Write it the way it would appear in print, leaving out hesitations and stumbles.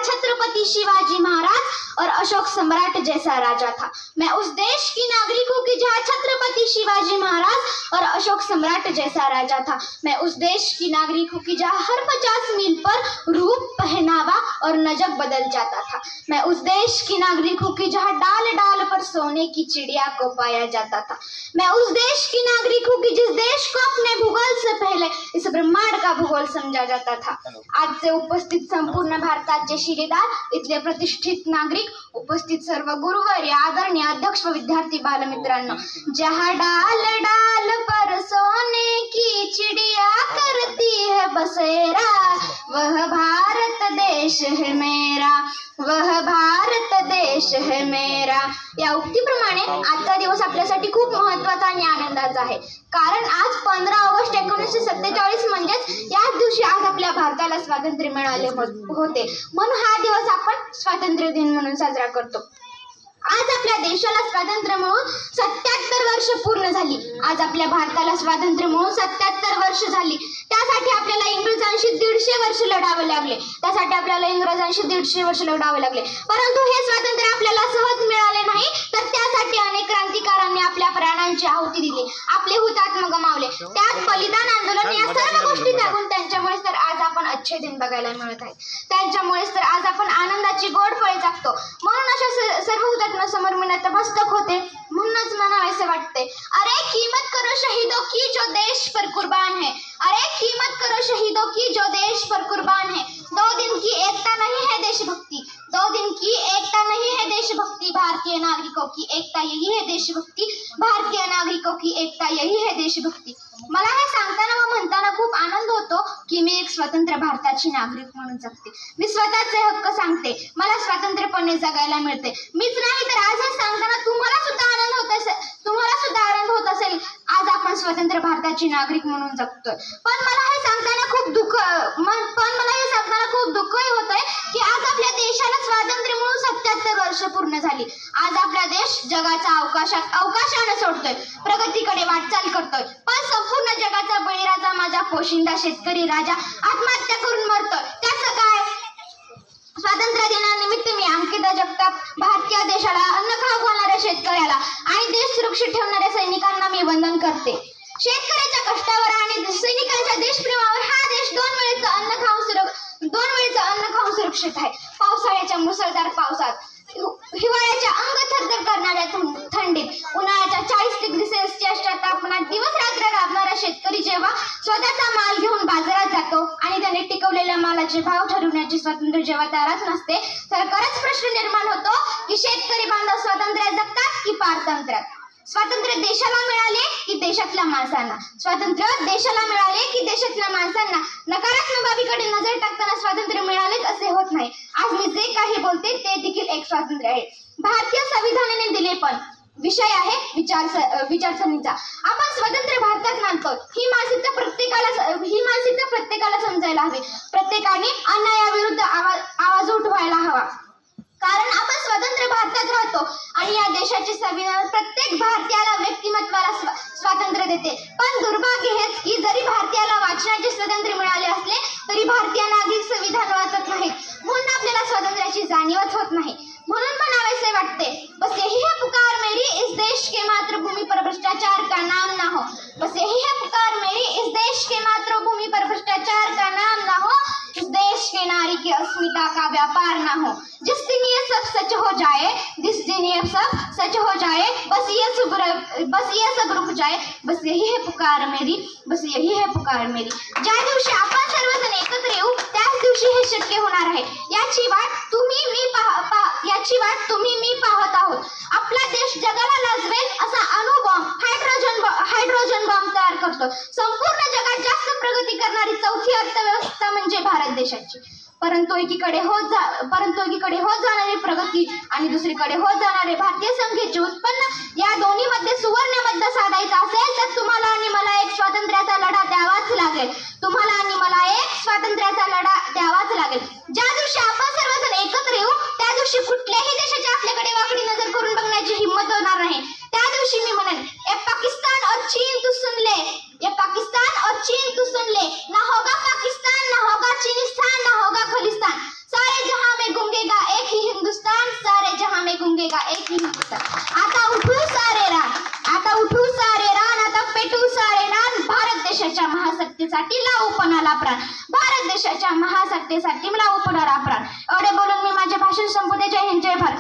छत्रपति शिवाजी महाराज और अशोक सम्राट जैसा राजा था। मैं उस देश की नागरिक हूँ कि जहाँ छत्रपति शिवाजी महाराज और अशोक सम्राट जैसा राजा था। मैं उस देश की नागरिक हूँ कि जहाँ हर 50 मील पर रूप, पहनावा और नजक बदल जाता था। मैं उस देश की नागरिक हूँ कि जहाँ डाल डाल पर सोने की चिड़िया को पाया जाता था। मैं उस देश की नागरिक हूँ कि जिस देश को अपने भूगोल से पहले इस ब्रह्मांड का भूगोल समझा जाता था। आज से उपस्थित संपूर्ण भारताचे शिलेदार, इथले प्रतिष्ठित नागरिक, उपस्थित सर्व गुरुवर, आदरणीय अध्यक्ष व विद्यार्थी बालमित्रांनो, जहाँ डाल डाल पर सोने की चिड़िया करती है बसेरा, वह भारत देश है मेरा, वह भारत देश है मेरा। या उक्तीप्रमाणे आजचा दिवस आपल्यासाठी खूप महत्त्वाचा आणि आनंदाचा आहे, कारण आज 15 ऑगस्ट 1947 म्हणजेच याच दिवशी आज आपल्या भारताला स्वातंत्र्य मिळाले होते, म्हणून हा दिवस आपण स्वातंत्र्य दिन म्हणून साजरा करतो। आज आपल्या देशाला स्वातंत्र्य मिळून 77 वर्ष पूर्ण झाली। आज आपल्या भारताला स्वातंत्र्य मिळून 77 वर्ष झाली। त्यासाठी आपल्याला इंग्रजांशी 150 वर्ष लढावे लागले, परंतु हे स्वातंत्र्य आपल्याला सहज मिळाले नाही, तर त्यासाठी अनेक क्रांतिकारकांनी आपल्या प्राणांची आहुती दिली, आपले हुतात्मा गमावले, त्यात बलिदान आंदोलन या सर्व गोष्टी त्यागून त्यांच्यामुळेच तर आज आपण अच्छे दिन बघायला मिळत आहे। त्यांच्यामुळेच तर आज आपण आनंदाची गोड फळे चाखतो। म्हणून अशा सर्व हुतात्मा समोर मी नतमस्तक होते, म्हणूनच म्हणावेसे वाटते, अरे कीमत करो शहीदों की जो देश पर कुर्बान है, अरे कीमत करो शहीदों की जो देश पर कुर्बान है। 2 दिन की एकता नहीं है देशभक्ति, 2 दिन की एकता नहीं है देशभक्ति, भारतीय नागरिकों की एकता यही है देशभक्ति, भारतीय नागरिकों की एकता यही है देशभक्ति। मला हे सांगताना व म्हणताना खूप आनंद होतो की मी एक स्वतंत्र भारताची नागरिक म्हणून जगते। मी स्वतःचे हक्क सांगते, मला स्वतंत्रपणे जगायला मिळते। मीच नाही तर आज हे सांगताना तुम्हाला सुद्धा आनंद होत असेल, आज आपण स्वतंत्र भारताची नागरिक म्हणून जगतोय। पण मला हे सांगताना खूप दुःखही होतंय की आज आपल्या देशाला स्वातंत्र्य मिळून 77 वर्ष पूर्ण झाली। आज आपला देश जगाचा अवकाशाने सोडतोय, प्रगतीकडे वाटचाल करतोय, पण संपूर्ण जगाचा बळीराजा, माझा पोशिंदा शेतकरी राजा आत्महत्या करून मरतोय। त्याचं काय? स्वातंत्र्य दिनानिमित्त मी अंकिता जगताप, भारतीय देशाला अन्न खाऊ घालणाऱ्या शेतकऱ्याला आणि देश सुरक्षित ठेवणाऱ्या सैनिकांना मी वंदन करते। शेतकऱ्याच्या कष्टावर आणि सैनिकांच्या देशप्रेमावर हा देश 2 वेळेचं अन्न खाऊन सुरक्षित आहे। पावसाळ्याच्या मुसळधार पावसात, हिवाळ्याच्या अंग थरथर करणाऱ्या थंडीत, उन्हाळ्याच्या 40 डिग्री सेल्सिअसच्या तापमानात दिवस रात्र राबणारा शेतकरी जेव्हा स्वतःचा माल घेऊन बाजारात जातो आणि त्याने टिकवलेल्या मालाचे भाव ठरवण्याचे स्वातंत्र्य जेव्हा त्यालाच नसते, तर खरंच प्रश्न निर्माण होतो की शेतकरी बांधव स्वातंत्र्यात जगतात की पारतंत्र्यात? स्वातंत्र्य देशाला मिळाले की देशातल्या माणसांना? स्वातंत्र्य देशाला मिळाले की देशातल्या माणसांना? नकारात्मक बाबीकडे नजर टाकताना स्वातंत्र्य मिळालेच असे होत नाही। आज मी जे काही बोलते ते देखील एक स्वातंत्र्य आहे। भारतीय संविधानाने दिले, पण विषय आहे विचारसरणीचा। आपण स्वतंत्र भारतात मानतो, ही मानसिकता प्रत्येकाला समजायला हवी। प्रत्येकाने अन्यायाविरुद्ध आवाज उठवायला हवा, कारण आपण स्वतंत्र भारतात राहतो आणि या देशाचे संविधान प्रत्येक भारतीयाला व्यक्तिमत्वाला स्वातंत्र्य देते। पण दुर्भाग्य हेच की जरी भारतीयाला वाचनाचे स्वातंत्र्य मिळाले असले तरी भारतीयांना अधिक संविधान वाचत नाहीत, म्हणून आपल्याला स्वातंत्र्याची जाणीवच होत नाही। म्हणून म्हणावेसे वाटते, बस यही है पुकार मेरी, इस देश के मातृभूमि पर भ्रष्टाचार का नाम ना हो। बस यही है पुकार मेरी, इस देश के मातृभूमि पर भ्रष्टाचार का नाम ना हो, इस देश के नारी की अस्मिता का व्यापार ना हो। जिस दिन ये सब सच हो जाए, बस ये सब रुक जाए, बस यही है पुकार मेरी, बस यही है पुकार मेरी। ज्या दिवशी आपण सर्वजण एकत्र येऊ त्याच दिवशी हे शक्य होणार आहे। याची वाट तुम्ही मी पाहत आहोत। आपला देश जगाला लाजवेल असा अणुबॉम्ब, हायड्रोजन बॉम्ब तयार करतो। संपूर्ण जगात जास्त प्रगती करणारी 4थी अर्थव्यवस्था म्हणजे भारत देशाची। परंतु एकीकडे होत जाणारी प्रगती आणि दुसरीकडे होत जाणारे भारतीय संघाचे उत्पन्न, या दोन्ही मध्ये सुवर्ण मध्य साधायचा असेल तर तुम्हाला आणि मला एक स्वातंत्र्याचा लढा द्यावाच लागेल। ज्या दिवशी आपण सर्वजण एकत्र येऊ त्या दिवशी कुठल्याही देशाची आपल्याकडे वाकडी नजर करून बघण्याची हिम्मत होणार नाही। त्या दिवशी मी म्हणेन, ए पाकिस्तान और चीन तू सुन ले, ये पाकिस्तान और चीन तू सुन ले, ना होगा पाकिस्तान, ना होगा चीनिस्तान, ना होगा खलिस्तान, सारे जहां में की आता उठू सारे रान, आता उठू सारे रान, आता पेटू सारे रान. भारत देशाच्या महासत्तेसाठी लावू पणाला प्राण, भारत देशाच्या महासत्तेसाठी लावू पणाला प्राण. एवढे बोलून मी माझे भाषण संपवते. जय हिंद, जय भारत.